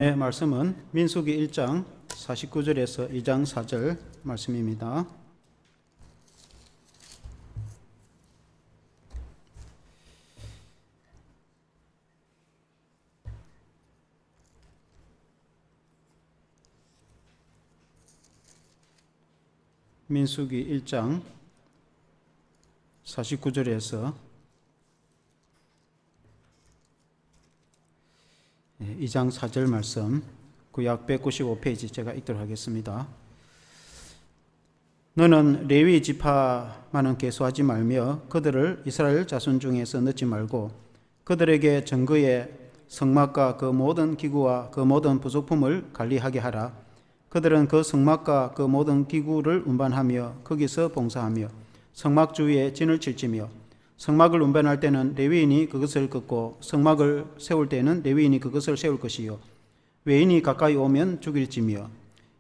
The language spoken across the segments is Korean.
네, 말씀은 민수기 1장 49절에서 2장 4절 말씀입니다. 민수기 1장 49절에서 2장 4절 말씀, 구약 195페이지 제가 읽도록 하겠습니다. 너는 레위 지파만은 계수하지 말며 그들을 이스라엘 자손 중에서 넣지 말고 그들에게 전거의 성막과 그 모든 기구와 그 모든 부속품을 관리하게 하라. 그들은 그 성막과 그 모든 기구를 운반하며 거기서 봉사하며 성막 주위에 진을 칠지며 성막을 운반할 때는 레위인이 그것을 긋고 성막을 세울 때는 레위인이 그것을 세울 것이요 외인이 가까이 오면 죽일지며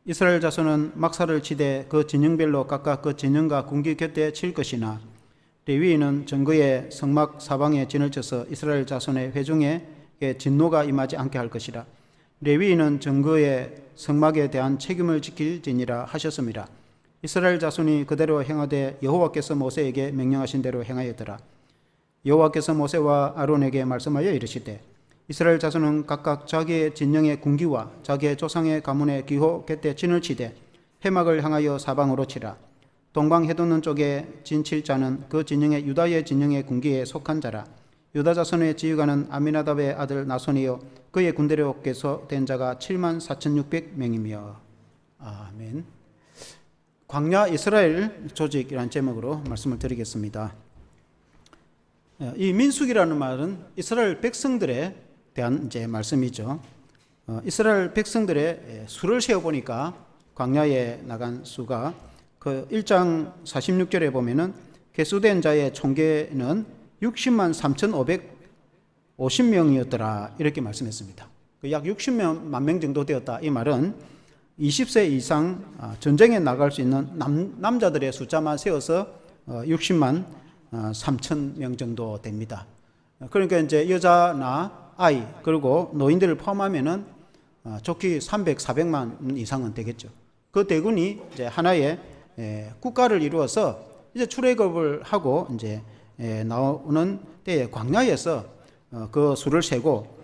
이스라엘 자손은 막사를 치되 그 진영별로 각각 그 진영과 군기 곁에 칠 것이나 레위인은 전거의 성막 사방에 진을 쳐서 이스라엘 자손의 회중에 진노가 임하지 않게 할 것이라. 레위인은 전거의 성막에 대한 책임을 지킬지니라 하셨습니다. 이스라엘 자손이 그대로 행하되 여호와께서 모세에게 명령하신 대로 행하였더라. 여호와께서 모세와 아론에게 말씀하여 이르시되 이스라엘 자손은 각각 자기의 진영의 군기와 자기의 조상의 가문의 기호 곁에 진을 치되 회막을 향하여 사방으로 치라. 동방 해돋는 쪽에 진 칠 자는 그 진영의 유다의 진영의 군기에 속한 자라. 유다 자손의 지휘관은 아미나답의 아들 나손이요 그의 군대로 계속된 자가 74,600명이며 아멘. 광야 이스라엘 조직이라는 제목으로 말씀을 드리겠습니다. 이 민수기라는 말은 이스라엘 백성들에 대한 이제 말씀이죠. 이스라엘 백성들의 수를 세어 보니까 광야에 나간 수가 그 1장 46절에 보면은 계수된 자의 총계는 60만 3,550명이었더라 이렇게 말씀했습니다. 약 60만 명 정도 되었다. 이 말은 20세 이상 전쟁에 나갈 수 있는 남자들의 숫자만 세워서 60만 3,000명 정도 됩니다. 그러니까 이제 여자나 아이 그리고 노인들을 포함하면은 좋게 300, 400만 이상은 되겠죠. 그 대군이 이제 하나의 국가를 이루어서 이제 출애굽을 하고 이제 나오는 때에 광야에서 그 수를 세고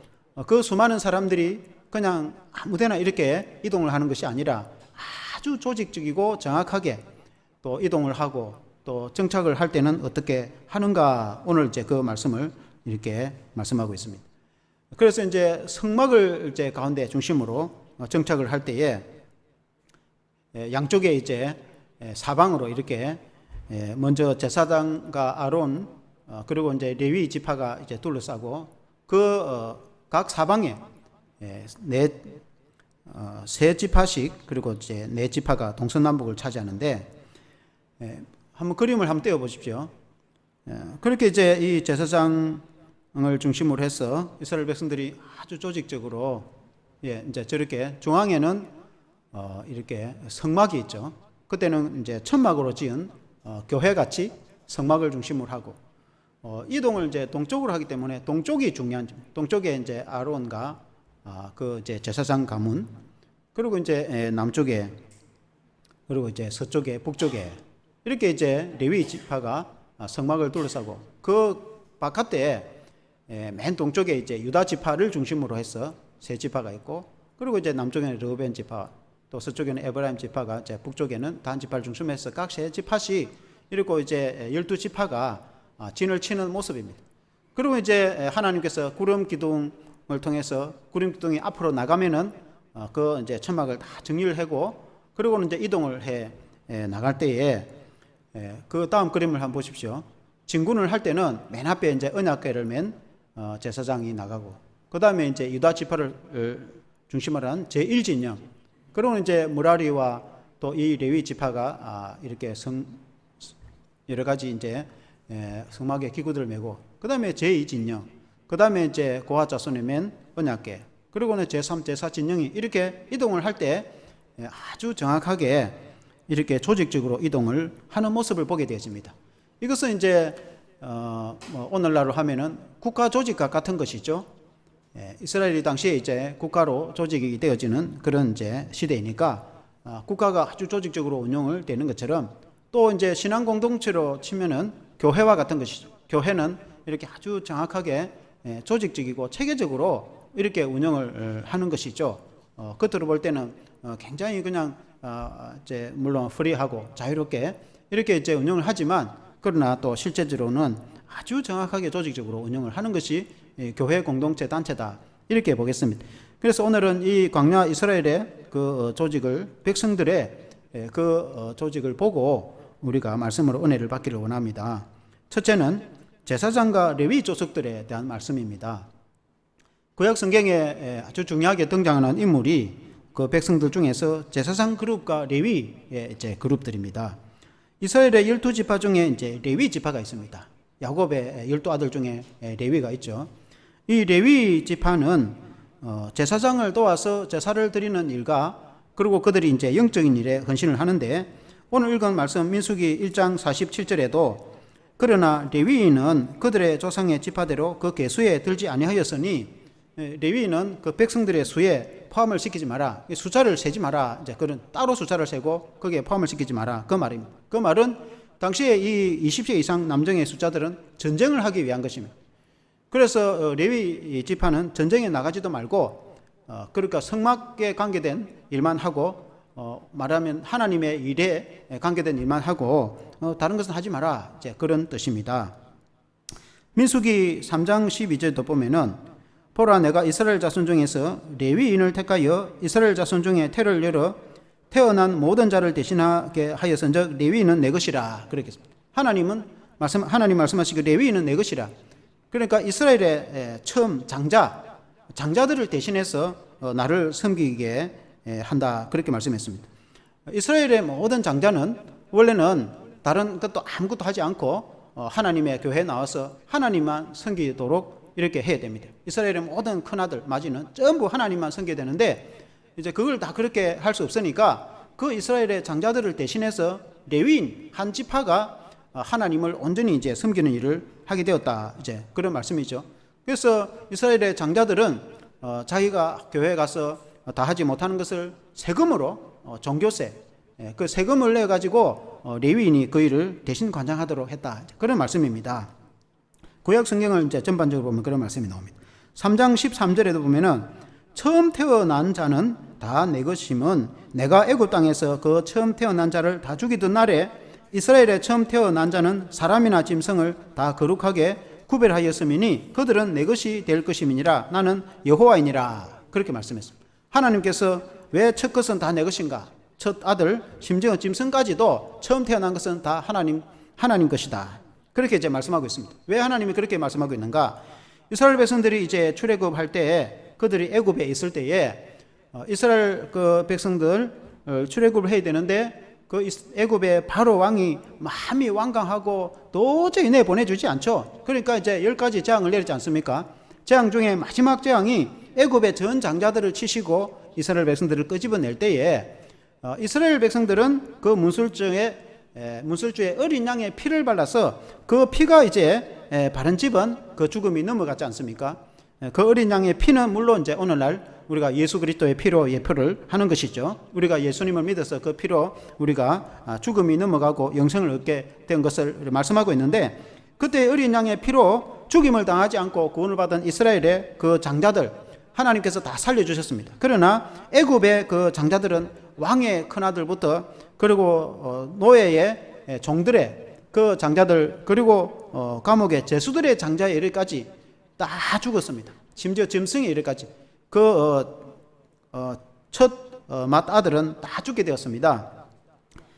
그 수많은 사람들이 그냥 아무데나 이렇게 이동을 하는 것이 아니라 아주 조직적이고 정확하게 또 이동을 하고 또 정착을 할 때는 어떻게 하는가 오늘 이제 그 말씀을 이렇게 말씀하고 있습니다. 그래서 이제 성막을 이제 가운데 중심으로 정착을 할 때에 양쪽에 이제 사방으로 이렇게 먼저 제사장과 아론 그리고 이제 레위 지파가 이제 둘러싸고 그 각 사방에 세 지파씩 그리고 이제 네 지파가 동서남북을 차지하는데 한번 그림을 한번 떼어 보십시오. 그렇게 이제 이 제사장을 중심으로 해서 이스라엘 백성들이 아주 조직적으로 이제 저렇게 중앙에는 이렇게 성막이 있죠. 그때는 이제 천막으로 지은 교회 같이 성막을 중심으로 하고 이동을 이제 동쪽으로 하기 때문에 동쪽이 중요한 점. 동쪽에 이제 아론과 그 이제 제사장 가문 그리고 이제 남쪽에 그리고 이제 서쪽에 북쪽에 이렇게 이제 레위 지파가 성막을 둘러싸고 그 바깥에 맨 동쪽에 이제 유다 지파를 중심으로 해서 세 지파가 있고 그리고 이제 남쪽에는 르우벤 지파 또 서쪽에는 에브라임 지파가 이제 북쪽에는 단 지파를 중심해서 각 세 지파씩 이렇게 이제 12지파가 진을 치는 모습입니다. 그리고 이제 하나님께서 구름 기둥을 통해서 구름 기둥이 앞으로 나가면은 그 이제 천막을 다 정리를 하고 그리고는 이제 이동을 해 나갈 때에 그 다음 그림을 한번 보십시오. 진군을 할 때는 맨 앞에 이제 언약궤를 맨 제사장이 나가고 그 다음에 이제 유다 지파를 중심으로 한 제1진영 그리고 이제 무라리와 또 이 레위 지파가 이렇게 여러 가지 이제 성막의 기구들을 메고 그 다음에 제2진영 그 다음에 이제 고아 자손의 맨 언약궤 그리고는 제3, 제4 진영이 이렇게 이동을 할 때 아주 정확하게 이렇게 조직적으로 이동을 하는 모습을 보게 되어집니다. 이것은 이제 오늘날로 하면은 국가 조직과 같은 것이죠. 이스라엘이 당시에 이제 국가로 조직이 되어지는 그런 이제 시대이니까 국가가 아주 조직적으로 운영을 되는 것처럼 또 이제 신앙 공동체로 치면은 교회와 같은 것이죠. 교회는 이렇게 아주 정확하게 조직적이고 체계적으로 이렇게 운영을 하는 것이죠. 겉으로 볼 때는 굉장히 그냥 이제 물론 프리하고 자유롭게 이렇게 이제 운영을 하지만 그러나 또 실제적으로는 아주 정확하게 조직적으로 운영을 하는 것이 교회 공동체 단체다 이렇게 보겠습니다. 그래서 오늘은 이 광야 이스라엘의 그 조직을 백성들의 그 조직을 보고 우리가 말씀으로 은혜를 받기를 원합니다. 첫째는 제사장과 레위 족속들에 대한 말씀입니다. 구약 성경에 아주 중요하게 등장하는 인물이 그 백성들 중에서 제사장 그룹과 레위의 이제 그룹들입니다. 이스라엘의 12지파 중에 이제 레위 지파가 있습니다. 야곱의 12아들 중에 레위가 있죠. 이 레위 지파는 제사장을 도와서 제사를 드리는 일과 그리고 그들이 이제 영적인 일에 헌신을 하는데 오늘 읽은 말씀 민수기 1장 47절에도 그러나 레위인은 그들의 조상의 지파대로 그 계수에 들지 아니하였으니 레위인은 그 백성들의 수에 포함을 시키지 마라. 숫자를 세지 마라. 이제 그런 따로 숫자를 세고 거기에 포함을 시키지 마라. 그 말입니다. 그 말은 당시에 이 20세 이상 남정의 숫자들은 전쟁을 하기 위한 것입니다. 그래서 레위 지파는 전쟁에 나가지도 말고 그러니까 성막에 관계된 일만 하고 말하면 하나님의 일에 관계된 일만 하고 다른 것은 하지 마라. 이제 그런 뜻입니다. 민수기 3장 12절도 보면은 보라 내가 이스라엘 자손 중에서 레위인을 택하여 이스라엘 자손 중에 태를 열어 태어난 모든 자를 대신하게 하였은즉 레위인은 내 것이라 그렇게 하나님 말씀하시기 레위인은 내 것이라. 그러니까 이스라엘의 처음 장자들을 대신해서 나를 섬기게 한다 그렇게 말씀했습니다. 이스라엘의 모든 장자는 원래는 다른 것도 아무것도 하지 않고 하나님의 교회에 나와서 하나님만 섬기도록 이렇게 해야 됩니다. 이스라엘의 모든 큰아들 마지는 전부 하나님만 섬겨야 되는데 이제 그걸 다 그렇게 할 수 없으니까 그 이스라엘의 장자들을 대신해서 레위인 한 지파가 하나님을 온전히 이제 섬기는 일을 하게 되었다. 이제 그런 말씀이죠. 그래서 이스라엘의 장자들은 자기가 교회에 가서 다 하지 못하는 것을 세금으로 종교세 그 세금을 내 가지고 레위인이 그 일을 대신 관장하도록 했다. 그런 말씀입니다. 구약 성경을 이제 전반적으로 보면 그런 말씀이 나옵니다. 3장 13절에도 보면은 처음 태어난 자는 다 내 것임은 내가 애굽 땅에서 그 처음 태어난 자를 다 죽이던 날에 이스라엘의 처음 태어난 자는 사람이나 짐승을 다 거룩하게 구별하였음이니 그들은 내 것이 될 것임이니라 나는 여호와이니라 그렇게 말씀했습니다. 하나님께서 왜 첫 것은 다 내 것인가? 첫 아들 심지어 짐승까지도 처음 태어난 것은 다 하나님 것이다. 그렇게 이제 말씀하고 있습니다. 왜 하나님이 그렇게 말씀하고 있는가? 이스라엘 백성들이 이제 출애굽할 때에 그들이 애굽에 있을 때에 이스라엘 그 백성들 출애굽을 해야 되는데 그 애굽의 바로 왕이 마음이 완강하고 도저히 내보내주지 않죠. 그러니까 이제 10가지 재앙을 내리지 않습니까? 재앙 중에 마지막 재앙이 애굽의 전 장자들을 치시고 이스라엘 백성들을 끄집어낼 때에 이스라엘 백성들은 그 문술주에 어린 양의 피를 발라서 그 피가 이제 바른 집은 그 죽음이 넘어갔지 않습니까? 그 어린 양의 피는 물론 이제 오늘날 우리가 예수 그리스도의 피로 예표를 하는 것이죠. 우리가 예수님을 믿어서 그 피로 우리가 죽음이 넘어가고 영생을 얻게 된 것을 말씀하고 있는데 그때 어린 양의 피로 죽임을 당하지 않고 구원을 받은 이스라엘의 그 장자들 하나님께서 다 살려주셨습니다. 그러나 애굽의 그 장자들은 왕의 큰아들부터 그리고 노예의 종들의 그 장자들 그리고 감옥의 제수들의 장자에 이르기까지 다 죽었습니다. 심지어 짐승에 이르기까지 첫 맏아들은 다 죽게 되었습니다.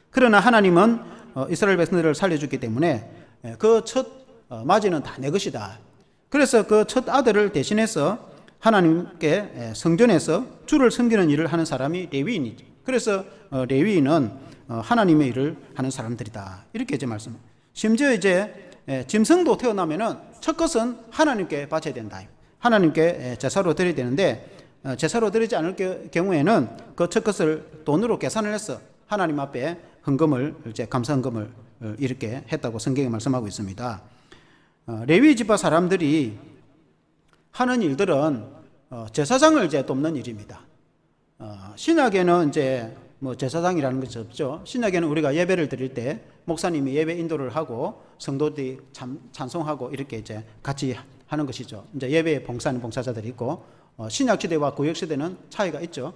그러나 하나님은 이스라엘 백성들을 살려주기 때문에 그 첫 맞이는 다 내 것이다. 그래서 그 첫 아들을 대신해서 하나님께 성전에서 주를 섬기는 일을 하는 사람이 레위인이죠. 그래서 레위인은 하나님의 일을 하는 사람들이다. 이렇게 이제 말씀. 심지어 이제 짐승도 태어나면은 첫 것은 하나님께 바쳐야 된다. 하나님께 제사로 드려야 되는데 제사로 드리지 않을 경우에는 그 첫 것을 돈으로 계산을 해서 하나님 앞에 헌금을 이제 감사헌금을 이렇게 했다고 성경에 말씀하고 있습니다. 레위 지파 사람들이 하는 일들은 제사장을 이제 돕는 일입니다. 신약에는 이제 뭐 제사장이라는 것이 없죠. 신약에는 우리가 예배를 드릴 때 목사님이 예배 인도를 하고 성도들이 찬송하고 이렇게 이제 같이 하는 것이죠. 이제 예배에 봉사하는 봉사자들이 있고, 신약 시대와 구약 시대는 차이가 있죠.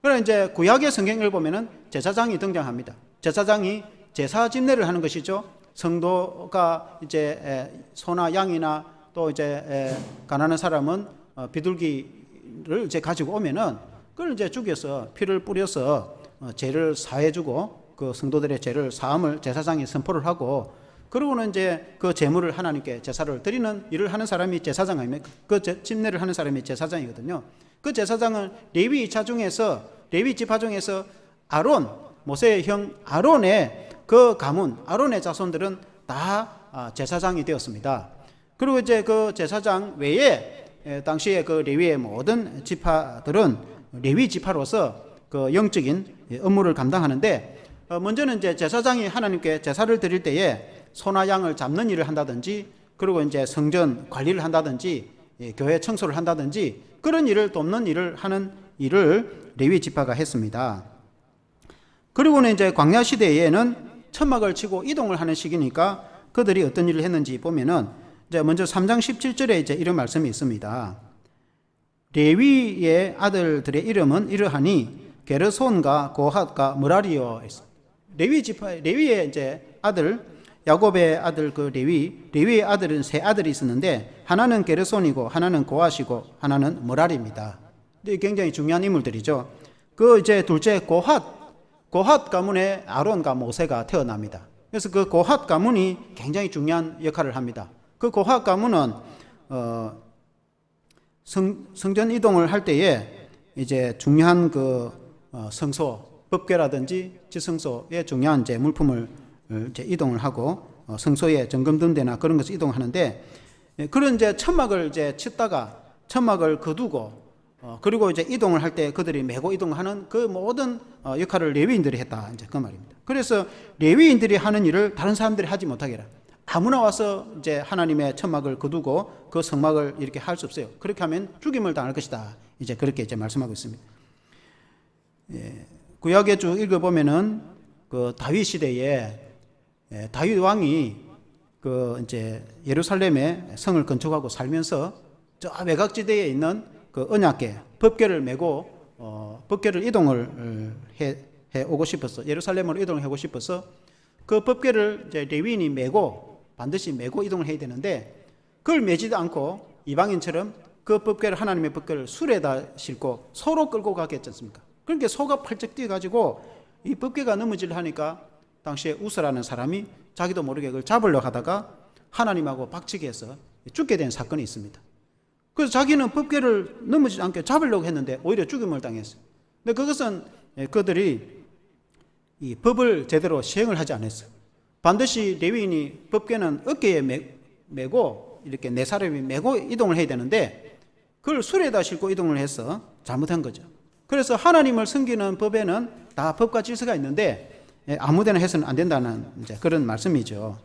그러나 이제 구약의 성경을 보면은 제사장이 등장합니다. 제사장이 제사 집례를 하는 것이죠. 성도가 이제 소나 양이나 또 이제 가난한 사람은 비둘기를 이제 가지고 오면은 그걸 이제 죽여서 피를 뿌려서 죄를 사해주고 그 성도들의 죄를 사함을 제사장이 선포를 하고, 그러고는 이제 그 제물을 하나님께 제사를 드리는 일을 하는 사람이 제사장 아닙니까? 그 집례를 하는 사람이 제사장이거든요. 그 제사장은 레위 지파 중에서 아론, 모세의 형 아론의 그 가문, 아론의 자손들은 다 제사장이 되었습니다. 그리고 이제 그 제사장 외에 당시에 그 레위의 모든 지파들은 레위 지파로서 그 영적인 업무를 감당하는데, 먼저는 이제 제사장이 하나님께 제사를 드릴 때에 소나 양을 잡는 일을 한다든지, 그리고 이제 성전 관리를 한다든지, 교회 청소를 한다든지 그런 일을 돕는 일을 하는 일을 레위 지파가 했습니다. 그리고는 이제 광야 시대에는 천막을 치고 이동을 하는 시기니까 그들이 어떤 일을 했는지 보면은 이제 먼저 3장 17절에 이제 이런 말씀이 있습니다. 레위의 아들들의 이름은 이러하니 게르손과 고핫과 므라리요. 레위의 이제 아들, 야곱의 아들 그 레위의 아들은 세 아들이 있었는데 하나는 게르손이고 하나는 고핫이고 하나는 므라리입니다. 굉장히 중요한 인물들이죠. 그 이제 둘째 고핫 가문에 아론과 모세가 태어납니다. 그래서 그 고핫 가문이 굉장히 중요한 역할을 합니다. 그 고핫 가문은 성전 이동을 할 때에 이제 중요한 그 성소, 법궤라든지 지성소에 중요한 이제 물품을 이제 이동을 하고 성소에 점검된 데나 그런 것을 이동하는데, 그런 이제 천막을 이제 쳤다가 천막을 거두고 그리고 이제 이동을 할 때 그들이 메고 이동하는 그 모든 역할을 레위인들이 했다, 이제 그 말입니다. 그래서 레위인들이 하는 일을 다른 사람들이 하지 못하게 해라. 아무나 와서 이제 하나님의 천막을 거두고 그 성막을 이렇게 할 수 없어요. 그렇게 하면 죽임을 당할 것이다. 이제 그렇게 이제 말씀하고 있습니다. 구약에 쭉 읽어보면은 그 다윗 시대에 다윗 왕이 그 이제 예루살렘에 성을 건축하고 살면서 저 외곽지대에 있는 그 언약궤, 법궤를 메고 법궤를 이동을 해 오고 싶어서, 예루살렘으로 이동을 해 오고 싶어서 그 법궤를 이제 레위인이 메고 반드시 메고 이동을 해야 되는데, 그걸 메지도 않고 이방인처럼 그 법궤를, 하나님의 법궤를 술에다 싣고 소로 끌고 가겠지 않습니까? 그러니까 소가 팔쩍 뛰어가지고 이 법궤가 넘어지려 하니까 당시에 우스라는 사람이 자기도 모르게 그걸 잡으려고 하다가 하나님하고 박치기 해서 죽게 된 사건이 있습니다. 그래서 자기는 법궤를 넘어지지 않게 잡으려고 했는데 오히려 죽임을 당했어요. 근데 그것은 그들이 이 법을 제대로 시행을 하지 않았어요. 반드시 레위인이 법궤는 어깨에 메고 이렇게 네 사람이 메고 이동을 해야 되는데 그걸 술에다 싣고 이동을 해서 잘못한 거죠. 그래서 하나님을 섬기는 법에는 다 법과 질서가 있는데 아무데나 해서는 안 된다는 이제 그런 말씀이죠.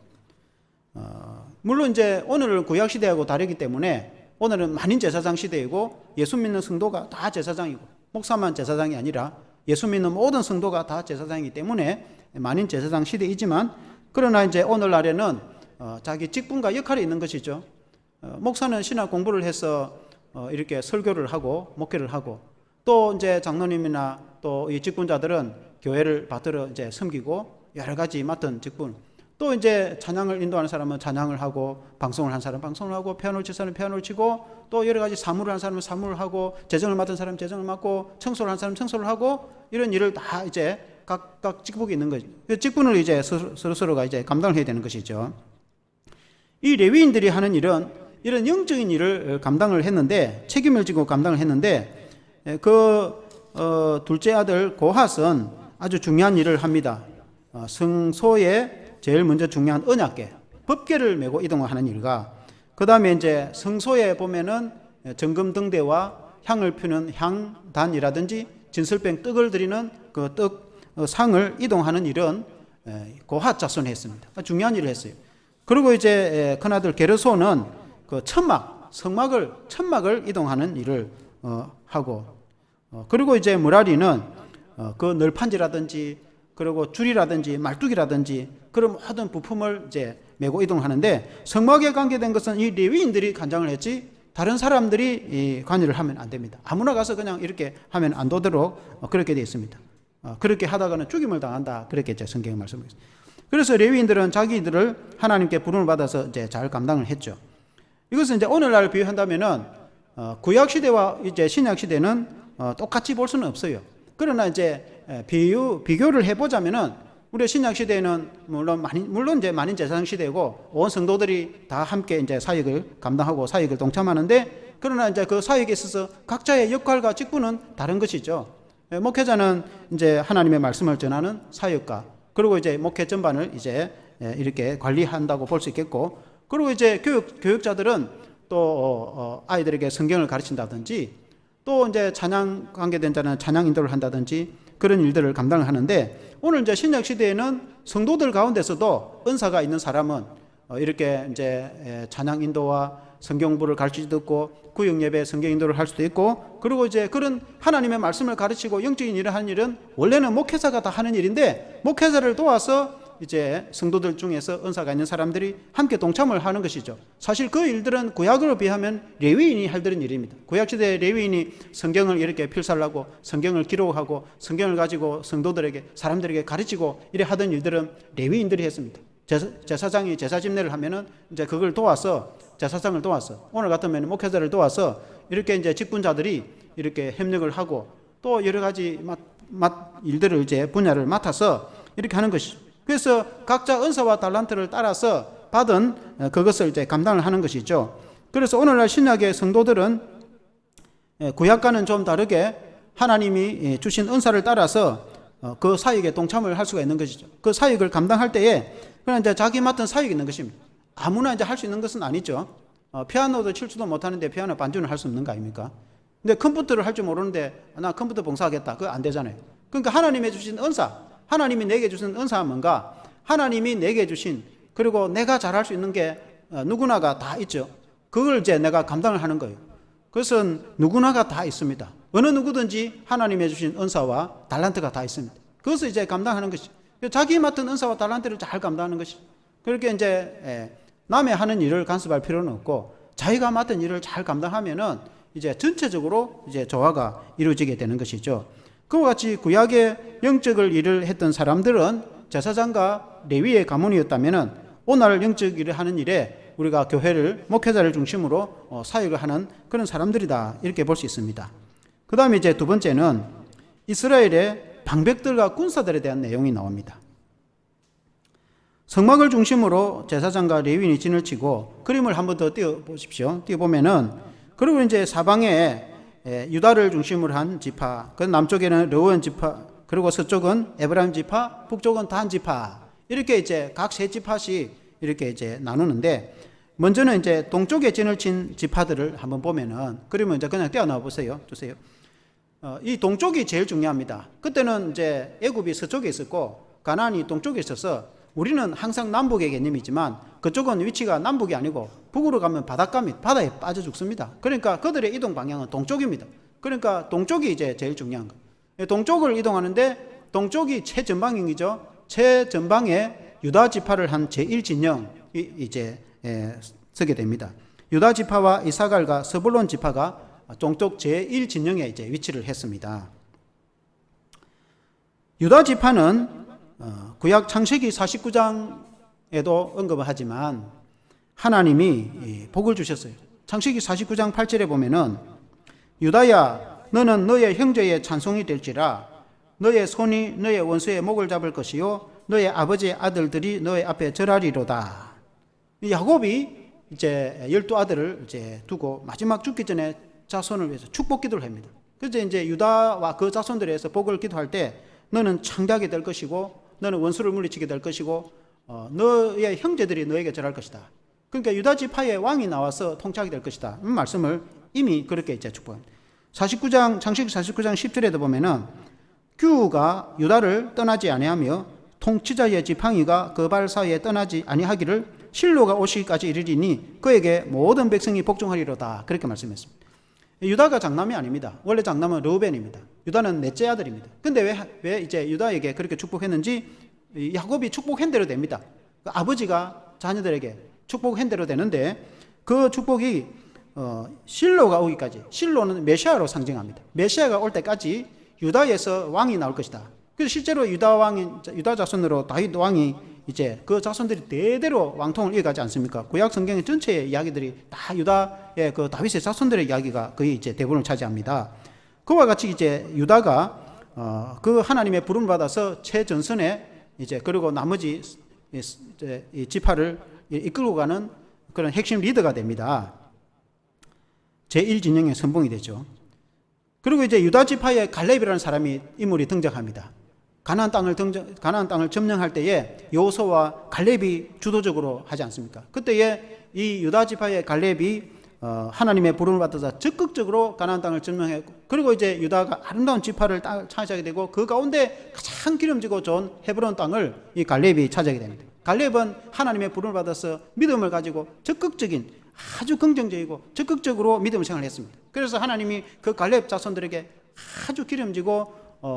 물론 이제 오늘은 구약 시대하고 다르기 때문에 오늘은 만인 제사장 시대이고 예수 믿는 성도가 다 제사장이고 목사만 제사장이 아니라 예수 믿는 모든 성도가 다 제사장이기 때문에 만인 제사장 시대이지만, 그러나 이제 오늘날에는 자기 직분과 역할이 있는 것이죠. 목사는 신학 공부를 해서 이렇게 설교를 하고 목회를 하고, 또 이제 장로님이나 또 이 직분자들은 교회를 받들어 이제 섬기고 여러 가지 맡은 직분, 또 이제 찬양을 인도하는 사람은 찬양을 하고, 방송을 한 사람은 방송을 하고, 피아노를 칠 사람은 피아노를 치고, 또 여러 가지 사무를 한 사람은 사무를 하고, 재정을 맡은 사람은 재정을 맡고, 청소를 한 사람은 청소를 하고, 이런 일을 다 이제 각각 직분이 있는 거죠. 직분을 이제 서로가 이제 감당을 해야 되는 것이죠. 이 레위인들이 하는 일은 이런 영적인 일을 감당을 했는데, 책임을 지고 감당을 했는데, 둘째 아들 고핫은 아주 중요한 일을 합니다. 성소에 제일 먼저 중요한 언약궤, 법궤를 메고 이동을 하는 일과, 그 다음에 이제 성소에 보면은 정금등대와 향을 피우는 향단이라든지 진설병 떡을 드리는 그 상을 이동하는 일은 고핫 자손이 했습니다. 중요한 일을 했어요. 그리고 이제 큰아들 게르손은 그 천막을 이동하는 일을 하고 그리고 이제 무라리는 그 널판지라든지 그리고 줄이라든지 말뚝이라든지 그런 모든 부품을 이제 메고 이동하는데 성막에 관계된 것은 이 레위인들이 간장을 했지 다른 사람들이 관여를 하면 안 됩니다. 아무나 가서 그냥 이렇게 하면 안 되도록 그렇게 되어 있습니다. 그렇게 하다가는 죽임을 당한다. 그렇게 이제 성경에 말씀하셨습니다. 그래서 레위인들은 자기들을 하나님께 부름을 받아서 이제 잘 감당을 했죠. 이것은 이제 오늘날 비유한다면은 구약 시대와 이제 신약 시대는 똑같이 볼 수는 없어요. 그러나 이제 비교를 해보자면은 우리 신약 시대에는 물론 이제 만인 제사장 시대고 온 성도들이 다 함께 이제 사역을 감당하고 사역을 동참하는데 그러나 이제 그 사역에 있어서 각자의 역할과 직분은 다른 것이죠. 목회자는 이제 하나님의 말씀을 전하는 사역가, 그리고 이제 목회 전반을 이제 이렇게 관리한다고 볼 수 있겠고, 그리고 이제 교육자들은 또 아이들에게 성경을 가르친다든지, 또 이제 찬양 관계된 자는 찬양 인도를 한다든지 그런 일들을 감당을 하는데, 오늘 이제 신약 시대에는 성도들 가운데서도 은사가 있는 사람은 이렇게 이제 찬양 인도와 성경부를 가르치기도 있고, 구역 예배 성경 인도를 할 수도 있고, 그리고 이제 그런 하나님의 말씀을 가르치고 영적인 일을 하는 일은 원래는 목회자가 다 하는 일인데, 목회자를 도와서 이제 성도들 중에서 은사가 있는 사람들이 함께 동참을 하는 것이죠. 사실 그 일들은 구약으로 비하면 레위인이 하던 일입니다. 구약시대 레위인이 성경을 이렇게 필사하고 성경을 기록하고 성경을 가지고 성도들에게 사람들에게 가르치고 이래 하던 일들은 레위인들이 했습니다. 제사장이 제사 집례를 하면은 이제 그걸 도와서, 제사장을 도와서, 오늘 같으면 목회자를 도와서 이렇게 이제 직분자들이 이렇게 협력을 하고 또 여러 가지 일들을 이제 분야를 맡아서 이렇게 하는 것이죠. 그래서 각자 은사와 달란트를 따라서 받은 그것을 이제 감당을 하는 것이죠. 그래서 오늘날 신약의 성도들은 구약과는 좀 다르게 하나님이 주신 은사를 따라서 그 사역에 동참을 할 수가 있는 것이죠. 그 사역을 감당할 때에 그냥 이제 자기 맡은 사역이 있는 것입니다. 아무나 이제 할 수 있는 것은 아니죠. 피아노도 칠 줄도 못하는데 피아노 반주는 할 수 없는 거 아닙니까? 근데 컴퓨터를 할 줄 모르는데 나 컴퓨터 봉사하겠다. 그거 안 되잖아요. 그러니까 하나님이 주신 은사, 하나님이 내게 주신 은사가 뭔가? 하나님이 내게 주신, 그리고 내가 잘할 수 있는 게 누구나가 다 있죠. 그걸 이제 내가 감당을 하는 거예요. 그것은 누구나가 다 있습니다. 어느 누구든지 하나님이 주신 은사와 달란트가 다 있습니다. 그것을 이제 감당하는 것이, 자기 맡은 은사와 달란트를 잘 감당하는 것이. 그렇게 이제 남의 하는 일을 간섭할 필요는 없고 자기가 맡은 일을 잘 감당하면은 이제 전체적으로 이제 조화가 이루어지게 되는 것이죠. 그와 같이 구약의 영적을 일을 했던 사람들은 제사장과 레위의 가문이었다면은 오늘 영적 일을 하는 일에 우리가 교회를, 목회자를 중심으로 사역을 하는 그런 사람들이다, 이렇게 볼 수 있습니다. 그 다음에 이제 두 번째는 이스라엘의 방백들과 군사들에 대한 내용이 나옵니다. 성막을 중심으로 제사장과 레위인이 진을 치고, 그림을 한번 더 띄워보십시오. 띄워보면은, 그리고 이제 사방에 유다를 중심으로 한 지파, 그 남쪽에는 르우벤 지파, 그리고 서쪽은 에브라임 지파, 북쪽은 단 지파, 이렇게 이제 각 세 지파씩 이렇게 이제 나누는데, 먼저는 이제 동쪽에 진을 친 지파들을 한번 보면은, 그러면 이제 그냥 떼어놔 보세요. 주세요. 이 동쪽이 제일 중요합니다. 그때는 이제 애굽이 서쪽에 있었고 가나안이 동쪽에 있어서 우리는 항상 남북의 개념이지만 그쪽은 위치가 남북이 아니고 북으로 가면 바닷가 및 바다에 빠져 죽습니다. 그러니까 그들의 이동 방향은 동쪽입니다. 그러니까 동쪽이 이제 제일 중요한 거예요. 동쪽을 이동하는데 동쪽이 최전방이죠. 최전방에 유다 지파를 한 제1진영이 이제 서게 됩니다. 유다 지파와 이사갈과 스불론 지파가 동쪽 제1진영에 이제 위치를 했습니다. 유다 지파는 구약 창세기 49장에도 언급을 하지만 하나님이 복을 주셨어요. 창세기 49장 8절에 보면은 유다야 너는 너의 형제의 찬송이 될지라 너의 손이 너의 원수의 목을 잡을 것이요 너의 아버지의 아들들이 너의 앞에 절하리로다. 야곱이 이제 12아들을 이제 두고 마지막 죽기 전에 자손을 위해서 축복 기도를 합니다. 그래서 이제 유다와 그 자손들에 의해서 복을 기도할 때 너는 창대하게 될 것이고 너는 원수를 물리치게 될 것이고 너의 형제들이 너에게 절할 것이다. 그러니까 유다 지파의 왕이 나와서 통치하게 될 것이다. 말씀을 이미 그렇게 이제 축복합니다. 창세기 49장 10절에도 보면은 규가 유다를 떠나지 아니하며 통치자의 지팡이가 그 발 사이에 떠나지 아니하기를 실로가 오시기까지 이르리니 그에게 모든 백성이 복종하리로다. 그렇게 말씀했습니다. 유다가 장남이 아닙니다. 원래 장남은 르우벤입니다. 유다는 넷째 아들입니다. 근데 왜 이제 유다에게 그렇게 축복했는지 야곱이 축복한 대로 됩니다. 아버지가 자녀들에게 축복한 대로 되는데 그 축복이 실로가 오기까지, 실로는 메시아로 상징합니다. 메시아가 올 때까지 유다에서 왕이 나올 것이다. 그래서 실제로 유다 자손으로 다윗 왕이 이제 그 자손들이 대대로 왕통을 이어가지 않습니까? 구약 성경의 전체의 이야기들이 다 유다의 그 다윗의 자손들의 이야기가 거의 이제 대부분을 차지합니다. 그와 같이 이제 유다가 그 하나님의 부름을 받아서 최전선에 이제 그리고 나머지 이제 이 지파를 이끌고 가는 그런 핵심 리더가 됩니다. 제1진영의 선봉이 되죠. 그리고 이제 유다 지파의 갈렙이라는 사람이 인물이 등장합니다. 가나안 땅을 점령할 때에 여호수아와 갈렙이 주도적으로 하지 않습니까? 그때에 이 유다 지파의 갈렙이 하나님의 부름을 받아서 적극적으로 가나안 땅을 점령했고, 그리고 이제 유다가 아름다운 지파를 차지하게 되고 그 가운데 가장 기름지고 좋은 헤브론 땅을 이 갈렙이 차지하게 됩니다. 갈렙은 하나님의 부름을 받아서 믿음을 가지고 적극적인, 아주 긍정적이고 적극적으로 믿음을 생활을 했습니다. 그래서 하나님이 그 갈렙 자손들에게 아주 기름지고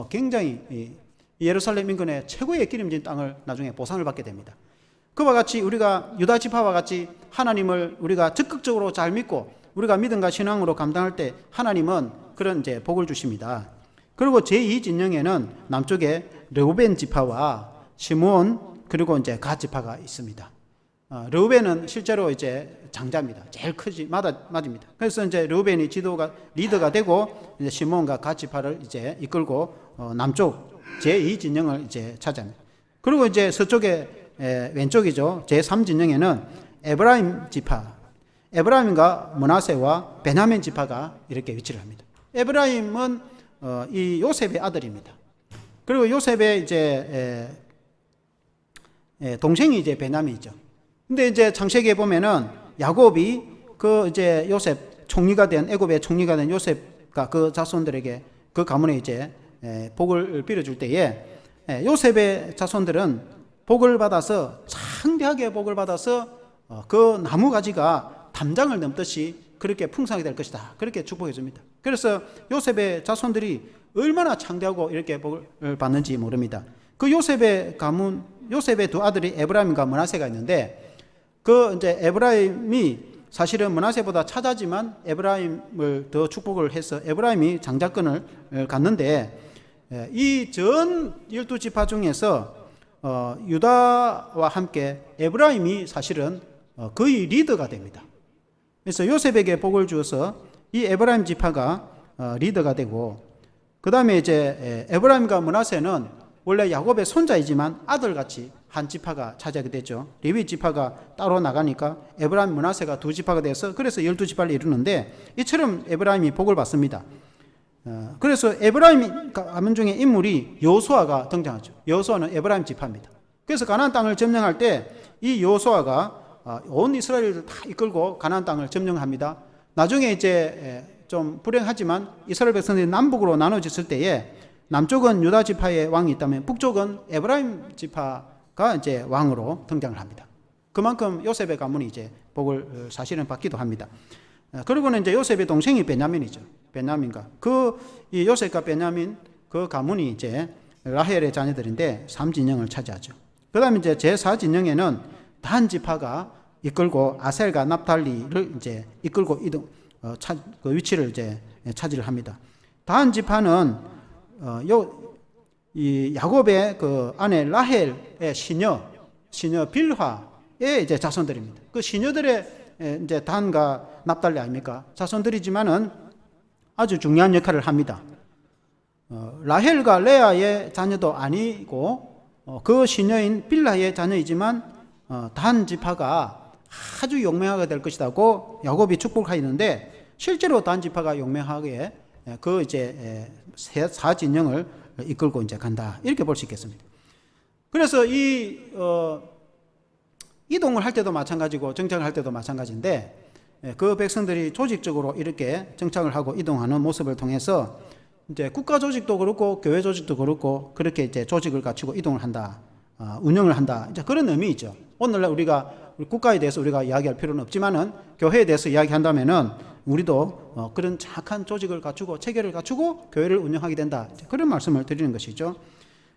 굉장히 예루살렘 인근의 최고의 기름진 땅을 나중에 보상을 받게 됩니다. 그와 같이 우리가 유다 지파와 같이 하나님을 우리가 적극적으로 잘 믿고 우리가 믿음과 신앙으로 감당할 때 하나님은 그런 이제 복을 주십니다. 그리고 제2진영에는 남쪽에 르우벤 지파와 시므온 그리고 이제 갓 지파가 있습니다. 르우벤은 실제로 이제 장자입니다. 제일 맞습니다. 그래서 이제 르우벤이 리더가 되고 이제 시므온과 갓 지파를 이제 이끌고 남쪽 제2진영을 이제 차지합니다. 그리고 이제 서쪽에 왼쪽이죠. 제3진영에는 에브라임 지파, 에브라임과 므낫세와 베냐민 지파가 이렇게 위치를 합니다. 에브라임은 이 요셉의 아들입니다. 그리고 요셉의 이제 동생이 이제 베냐민이죠. 근데 이제 창세기에 보면은 야곱이 그 이제 요셉 총리가 된 애굽의 총리가 된 요셉과 그 자손들에게 그 가문에 이제 복을 빌어줄 때에 요셉의 자손들은 복을 받아서 창대하게 복을 받아서 그 나무 가지가 담장을 넘듯이 그렇게 풍성하게 될 것이다. 그렇게 축복해 줍니다. 그래서 요셉의 자손들이 얼마나 창대하고 이렇게 복을 받는지 모릅니다. 그 요셉의 가문, 요셉의 두 아들이 에브라임과 므낫세가 있는데 그 이제 에브라임이 사실은 므낫세보다 차자지만 에브라임을 더 축복을 해서 에브라임이 장자권을 갖는데 이 전 12지파 중에서 유다와 함께 에브라임이 사실은 거의 리더가 됩니다. 그래서 요셉에게 복을 주어서 이 에브라임 지파가 리더가 되고, 그 다음에 이제 에브라임과 므낫세는 원래 야곱의 손자이지만 아들같이 한 지파가 차지하게 되죠. 레위 지파가 따로 나가니까 에브라임, 므낫세가 두 지파가 돼서 그래서 12지파를 이루는데 이처럼 에브라임이 복을 받습니다. 그래서 에브라임 가문 중에 인물이 여호수아가 등장하죠. 여호수아는 에브라임 지파입니다. 그래서 가나안 땅을 점령할 때 이 여호수아가 온 이스라엘을 다 이끌고 가나안 땅을 점령합니다. 나중에 이제 좀 불행하지만 이스라엘 백성들이 남북으로 나눠졌을 때에 남쪽은 유다 지파의 왕이 있다면 북쪽은 에브라임 지파가 이제 왕으로 등장을 합니다. 그만큼 요셉의 가문이 이제 복을 사실은 받기도 합니다. 그리고는 이제 요셉의 동생이 베냐민이죠. 베냐민과 이 요셉과 베냐민 그 가문이 이제 라헬의 자녀들인데 3진영을 차지하죠. 그 다음에 이제 제4진영에는 단 지파가 이끌고 아셀과 납달리를 이제 이끌고 그 위치를 이제 차지를 합니다. 단 지파는 이 야곱의 그 아내 라헬의 시녀 빌하의 이제 자손들입니다. 그 시녀들의 이제 단과 납달리 아닙니까? 자손들이지만은 아주 중요한 역할을 합니다. 라헬과 레아의 자녀도 아니고 그 시녀인 빌하의 자녀이지만 단 지파가 아주 용맹하게 될 것이라고 야곱이 축복하였는데 실제로 단 지파가 용맹하게 그 이제 4진영을 이끌고 이제 간다, 이렇게 볼 수 있겠습니다. 그래서 이동을 할 때도 마찬가지고 정착을 할 때도 마찬가지인데 그 백성들이 조직적으로 이렇게 정착을 하고 이동하는 모습을 통해서 이제 국가 조직도 그렇고 교회 조직도 그렇고 그렇게 이제 조직을 갖추고 이동을 한다, 운영을 한다, 이제 그런 의미이죠. 오늘날 우리가 국가에 대해서 우리가 이야기할 필요는 없지만은 교회에 대해서 이야기한다면은 우리도 그런 착한 조직을 갖추고 체계를 갖추고 교회를 운영하게 된다. 그런 말씀을 드리는 것이죠.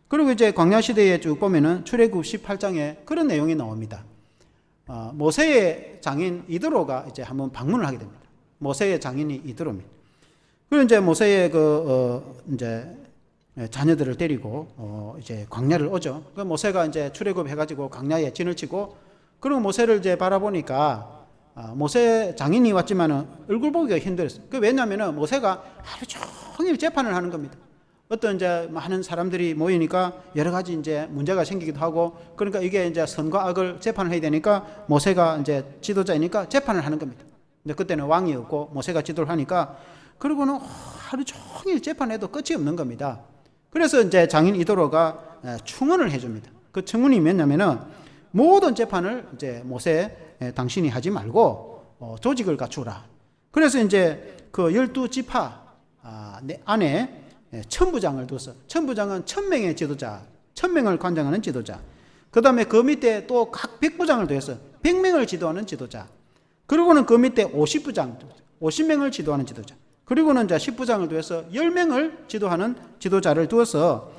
그리고 이제 광야 시대에 쭉 보면은 출애굽 18장에 그런 내용이 나옵니다. 모세의 장인 이드로가 이제 한번 방문을 하게 됩니다. 모세의 장인이 이드로입니다. 그리고 이제 모세의 이제 자녀들을 데리고 이제 광야를 오죠. 그 모세가 이제 출애굽 해가지고 광야에 진을 치고, 그리고 모세를 이제 바라보니까 모세 장인이 왔지만은 얼굴 보기가 힘들었어요. 그 왜냐면은 모세가 하루 종일 재판을 하는 겁니다. 어떤 이제 많은 사람들이 모이니까 여러 가지 이제 문제가 생기기도 하고, 그러니까 이게 이제 선과 악을 재판을 해야 되니까 모세가 이제 지도자이니까 재판을 하는 겁니다. 근데 그때는 왕이 없고 모세가 지도를 하니까, 그리고는 하루 종일 재판해도 끝이 없는 겁니다. 그래서 이제 장인 이도로가 충언을 해줍니다. 그 충언이 뭐냐면은 모든 재판을 이제 모세 당신이 하지 말고 조직을 갖추라. 그래서 이제 그 12지파 안에 천부장을 둬서, 천부장은 1000명의 지도자, 1000명을 관장하는 지도자. 그 다음에 그 밑에 또 각 백부장을 더해서 100명을 지도하는 지도자. 그리고는 그 밑에 50부장, 50명을 지도하는 지도자. 그리고는 이제 10부장을 더해서 10명을 지도하는 지도자를 두어서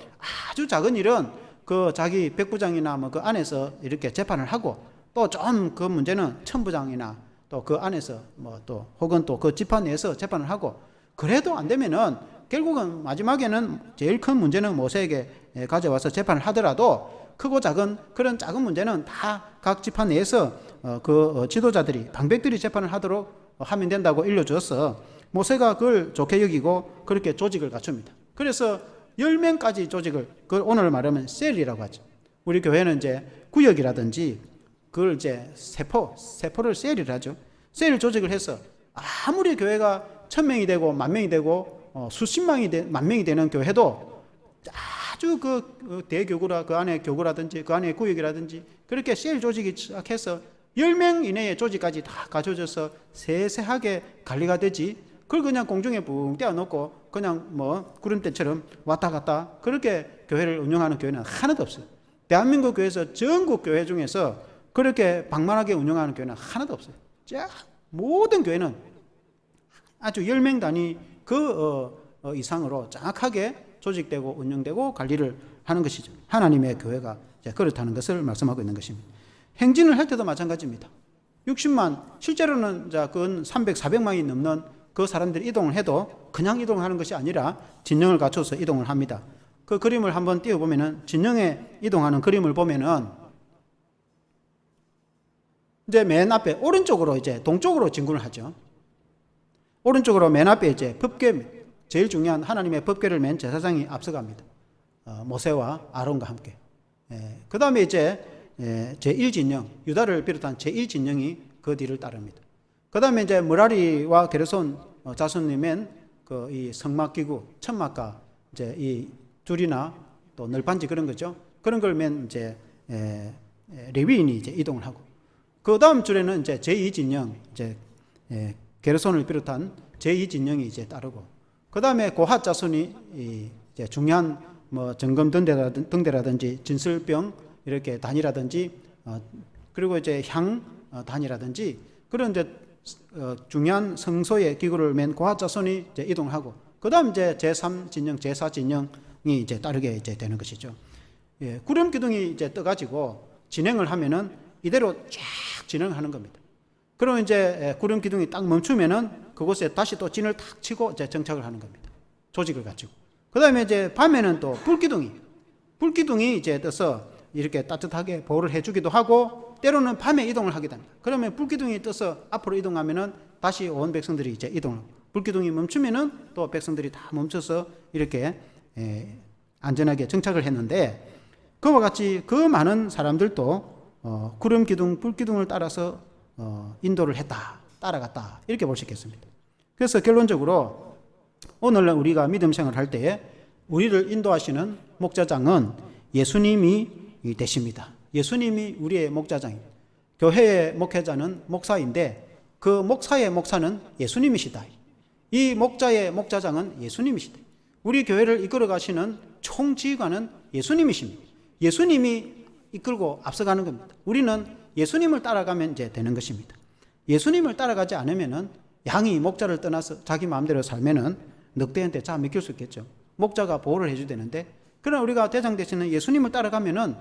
아주 작은 일은 그 자기 백부장이나 뭐 그 안에서 이렇게 재판을 하고, 또 좀 그 문제는 천부장이나 또 그 안에서 뭐 또 혹은 또 그 지파 내에서 재판을 하고, 그래도 안 되면은 결국은 마지막에는 제일 큰 문제는 모세에게 가져와서 재판을 하더라도 크고 작은 그런 작은 문제는 다 각 지파 내에서 그 지도자들이 방백들이 재판을 하도록 하면 된다고 일러주어서 모세가 그걸 좋게 여기고 그렇게 조직을 갖춥니다. 그래서 10명까지 조직을, 그걸 오늘 말하면 셀이라고 하죠. 우리 교회는 이제 구역이라든지 그걸 이제 세포를 셀이라 하죠. 셀 조직을 해서 아무리 교회가 1000명이 되고 10,000명이 되고 만 명이 되는 교회도 아주 그 대교구라, 그 안에 교구라든지 그 안에 구역이라든지 그렇게 셀 조직이 시작해서 10명 이내의 조직까지 다 갖춰져서 세세하게 관리가 되지, 그걸 그냥 공중에 붕 떼어놓고 그냥 뭐 구름대처럼 왔다 갔다 그렇게 교회를 운영하는 교회는 하나도 없어요. 대한민국 교회에서 전국 교회 중에서 그렇게 방만하게 운영하는 교회는 하나도 없어요. 자, 모든 교회는 아주 10명 단위 이상으로 정확하게 조직되고 운영되고 관리를 하는 것이죠. 하나님의 교회가 그렇다는 것을 말씀하고 있는 것입니다. 행진을 할 때도 마찬가지입니다. 60만, 실제로는 그건 300, 400만이 넘는 그 사람들이 이동을 해도 그냥 이동하는 것이 아니라 진영을 갖춰서 이동을 합니다. 그 그림을 한번 띄워보면은, 진영에 이동하는 그림을 보면은 이제 맨 앞에 오른쪽으로 이제 동쪽으로 진군을 하죠. 오른쪽으로 맨 앞에 이제 법궤, 제일 중요한 하나님의 법궤를 맨 제사장이 앞서갑니다. 모세와 아론과 함께. 그 다음에 이제 제1진영, 유다를 비롯한 제1진영이 그 뒤를 따릅니다. 그 다음에 이제 므라리와 게르손 자손이 맨 이 성막기구, 천막과 이제 이 줄이나 또 널판지 그런 거죠. 그런 걸 맨 이제 레위인이 이제 이동을 하고, 그 다음 줄에는 이제 제2진영, 이제 게르손을 비롯한 제2진영이 이제 따르고, 그 다음에 고핫 자손이 이제 중요한 뭐 점검 등대라든지 진설병 이렇게 단이라든지 그리고 이제 향 단이라든지 그런 이제 중요한 성소의 기구를 맨 고핫 자손이 이제 이동하고, 그 다음 이제 제3진영, 제4진영이 이제 따르게 이제 되는 것이죠. 구름 기둥이 이제 떠가지고 진행을 하면은 이대로 쫙 진행하는 겁니다. 그러면 이제 구름 기둥이 딱 멈추면은 그곳에 다시 또 진을 탁 치고 이제 정착을 하는 겁니다. 조직을 갖추고. 그 다음에 이제 밤에는 또 불기둥이 이제 떠서 이렇게 따뜻하게 보호를 해주기도 하고, 때로는 밤에 이동을 하게 됩니다. 그러면 불기둥이 떠서 앞으로 이동하면은 다시 온 백성들이 이제 이동을, 불기둥이 멈추면은 또 백성들이 다 멈춰서 이렇게 안전하게 정착을 했는데, 그와 같이 그 많은 사람들도 구름 기둥, 불기둥을 따라서 인도를 했다, 따라갔다, 이렇게 볼 수 있겠습니다. 그래서 결론적으로 오늘 우리가 믿음 생활을 할 때에 우리를 인도하시는 목자장은 예수님이 되십니다. 예수님이 우리의 목자장입니다. 교회의 목회자는 목사인데 그 목사의 목사는 예수님이시다. 이 목자의 목자장은 예수님이시다. 우리 교회를 이끌어 가시는 총지휘관은 예수님이십니다. 예수님이 이끌고 앞서가는 겁니다. 우리는 예수님을 따라가면 이제 되는 것입니다. 예수님을 따라가지 않으면은 양이 목자를 떠나서 자기 마음대로 살면은 늑대한테 자 맡길 수 있겠죠. 목자가 보호를 해줘야 되는데, 그러나 우리가 대장 되시는 예수님을 따라가면은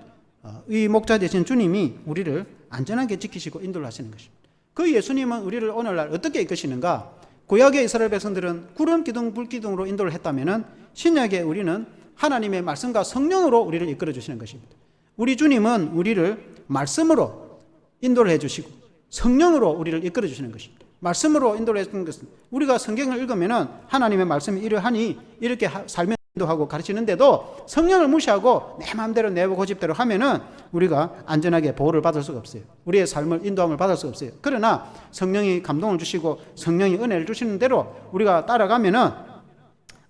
이 목자 되신 주님이 우리를 안전하게 지키시고 인도를 하시는 것입니다. 그 예수님은 우리를 오늘날 어떻게 이끄시는가? 구약의 이스라엘 백성들은 구름 기둥 불 기둥으로 인도를 했다면은 신약에 우리는 하나님의 말씀과 성령으로 우리를 이끌어 주시는 것입니다. 우리 주님은 우리를 말씀으로 인도를 해주시고 성령으로 우리를 이끌어 주시는 것입니다. 말씀으로 인도를 해주는 것은 우리가 성경을 읽으면은 하나님의 말씀이 이러하니 이렇게 살면 인도하고 가르치는데도 성령을 무시하고 내 마음대로 내 고집대로 하면은 우리가 안전하게 보호를 받을 수가 없어요. 우리의 삶을 인도함을 받을 수가 없어요. 그러나 성령이 감동을 주시고 성령이 은혜를 주시는 대로 우리가 따라가면은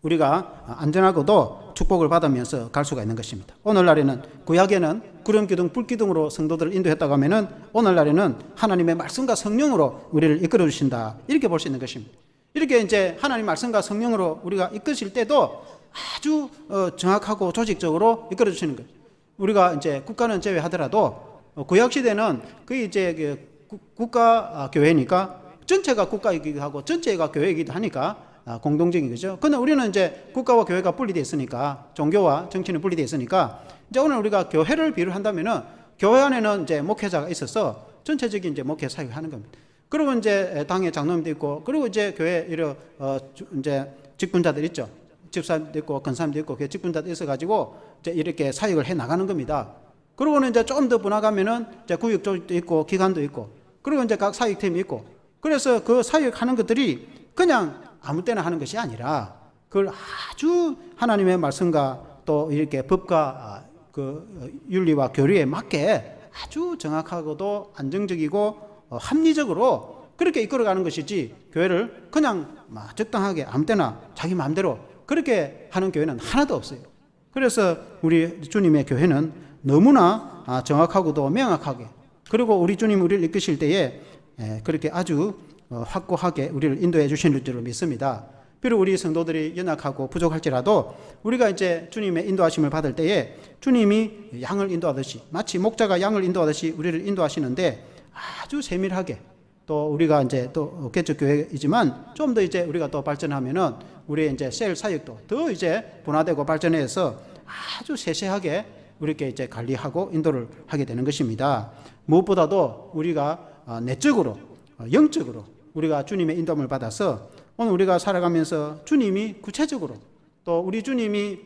우리가 안전하고도 축복을 받으면서 갈 수가 있는 것입니다. 오늘날에는 구약에는 구름 기둥 불 기둥으로 성도들을 인도했다고 하면은 오늘날에는 하나님의 말씀과 성령으로 우리를 이끌어 주신다, 이렇게 볼 수 있는 것입니다. 이렇게 이제 하나님 말씀과 성령으로 우리가 이끄실 때도 아주 정확하고 조직적으로 이끌어 주시는 거예요. 우리가 이제 국가는 제외하더라도 구약 시대는 거의 이제 국가 교회니까 전체가 국가이기도 하고 전체가 교회이기도 하니까 공동적인 거죠. 그런데 우리는 이제 국가와 교회가 분리되어 있으니까, 종교와 정치는 분리되어 있으니까, 이제 오늘 우리가 교회를 비유를 한다면은 교회 안에는 이제 목회자가 있어서 전체적인 이제 목회 사역을 하는 겁니다. 그리고 이제 당의 장로님도 있고, 그리고 이제 교회 이제 직분자들 있죠. 집사님도 있고 권사님도 있고 교회 직분자도 있어가지고 이제 이렇게 사역을 해 나가는 겁니다. 그러고는 이제 좀 더 분화가면은 이제 구역 조직도 있고 기관도 있고, 그리고 이제 각 사역팀이 있고, 그래서 그 사역하는 것들이 그냥 아무 때나 하는 것이 아니라 그걸 아주 하나님의 말씀과 또 이렇게 법과 그 윤리와 교리에 맞게 아주 정확하고도 안정적이고 합리적으로 그렇게 이끌어가는 것이지, 교회를 그냥 적당하게 아무 때나 자기 마음대로 그렇게 하는 교회는 하나도 없어요. 그래서 우리 주님의 교회는 너무나 정확하고도 명확하게, 그리고 우리 주님 우리를 이끄실 때에 그렇게 아주 확고하게 우리를 인도해 주시는 줄로 믿습니다. 비록 우리 성도들이 연약하고 부족할지라도 우리가 이제 주님의 인도하심을 받을 때에 주님이 양을 인도하듯이, 마치 목자가 양을 인도하듯이 우리를 인도하시는데 아주 세밀하게, 또 우리가 이제 또 개척교회이지만 좀 더 이제 우리가 또 발전하면은 우리의 이제 셀 사역도 더 이제 분화되고 발전해서 아주 세세하게 우리께 이제 관리하고 인도를 하게 되는 것입니다. 무엇보다도 우리가 내적으로, 영적으로 우리가 주님의 인도함을 받아서 오늘 우리가 살아가면서 주님이 구체적으로, 또 우리 주님이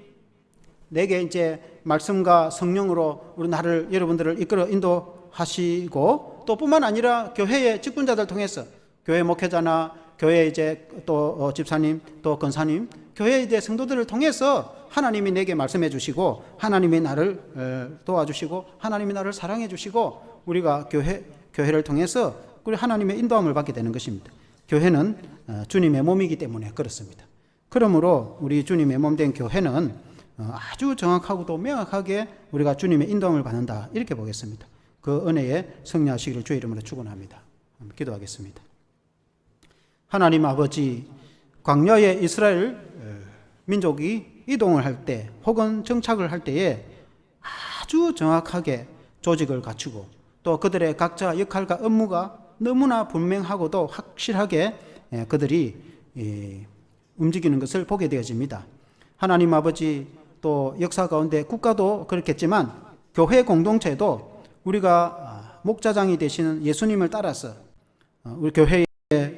내게 이제 말씀과 성령으로 우리 나를, 여러분들을 이끌어 인도하시고, 또 뿐만 아니라 교회의 직분자들 통해서, 교회 목회자나 교회 이제 또 집사님, 또 권사님, 교회 이제 성도들을 통해서 하나님이 내게 말씀해 주시고, 하나님이 나를 도와주시고, 하나님이 나를 사랑해 주시고, 우리가 교회를 통해서 우리 하나님의 인도함을 받게 되는 것입니다. 교회는 주님의 몸이기 때문에 그렇습니다. 그러므로 우리 주님의 몸된 교회는 아주 정확하고도 명확하게 우리가 주님의 인도함을 받는다, 이렇게 보겠습니다. 그 은혜에 승리하시기를 주의 이름으로 축원합니다. 기도하겠습니다. 하나님 아버지, 광야에 이스라엘 민족이 이동을 할 때 혹은 정착을 할 때에 아주 정확하게 조직을 갖추고, 또 그들의 각자 역할과 업무가 너무나 분명하고도 확실하게 그들이 움직이는 것을 보게 되어집니다. 하나님 아버지, 또 역사 가운데 국가도 그렇겠지만 교회 공동체도 우리가 목자장이 되시는 예수님을 따라서 우리 교회의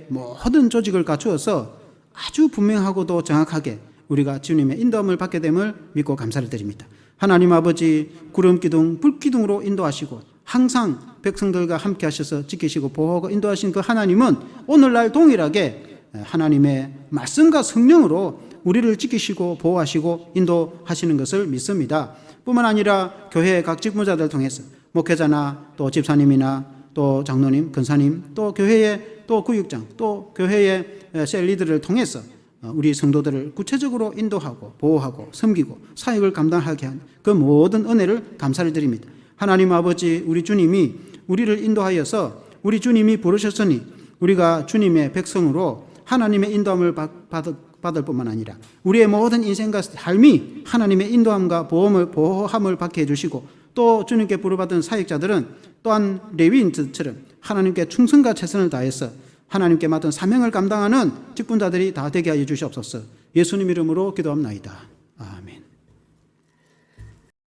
모든 조직을 갖추어서 아주 분명하고도 정확하게 우리가 주님의 인도함을 받게 됨을 믿고 감사를 드립니다. 하나님 아버지, 구름 기둥, 불 기둥으로 인도하시고 항상 백성들과 함께 하셔서 지키시고 보호하고 인도하신 그 하나님은 오늘날 동일하게 하나님의 말씀과 성령으로 우리를 지키시고 보호하시고 인도하시는 것을 믿습니다. 뿐만 아니라 교회의 각 직무자들 통해서 목회자나 또 집사님이나 또 장로님, 권사님, 또 교회의 또 구역장, 또 교회의 셀 리더를 통해서 우리 성도들을 구체적으로 인도하고 보호하고 섬기고 사역을 감당하게 한 그 모든 은혜를 감사를 드립니다. 하나님 아버지, 우리 주님이 우리를 인도하여서 우리 주님이 부르셨으니 우리가 주님의 백성으로 하나님의 인도함을 받을 뿐만 아니라 우리의 모든 인생과 삶이 하나님의 인도함과 보호함을 받게 해주시고, 또 주님께 부르받은 사역자들은 또한 레위인들처럼 하나님께 충성과 최선을 다해서 하나님께 맡은 사명을 감당하는 직분자들이 다 되게 하여 주시옵소서. 예수님 이름으로 기도합나이다.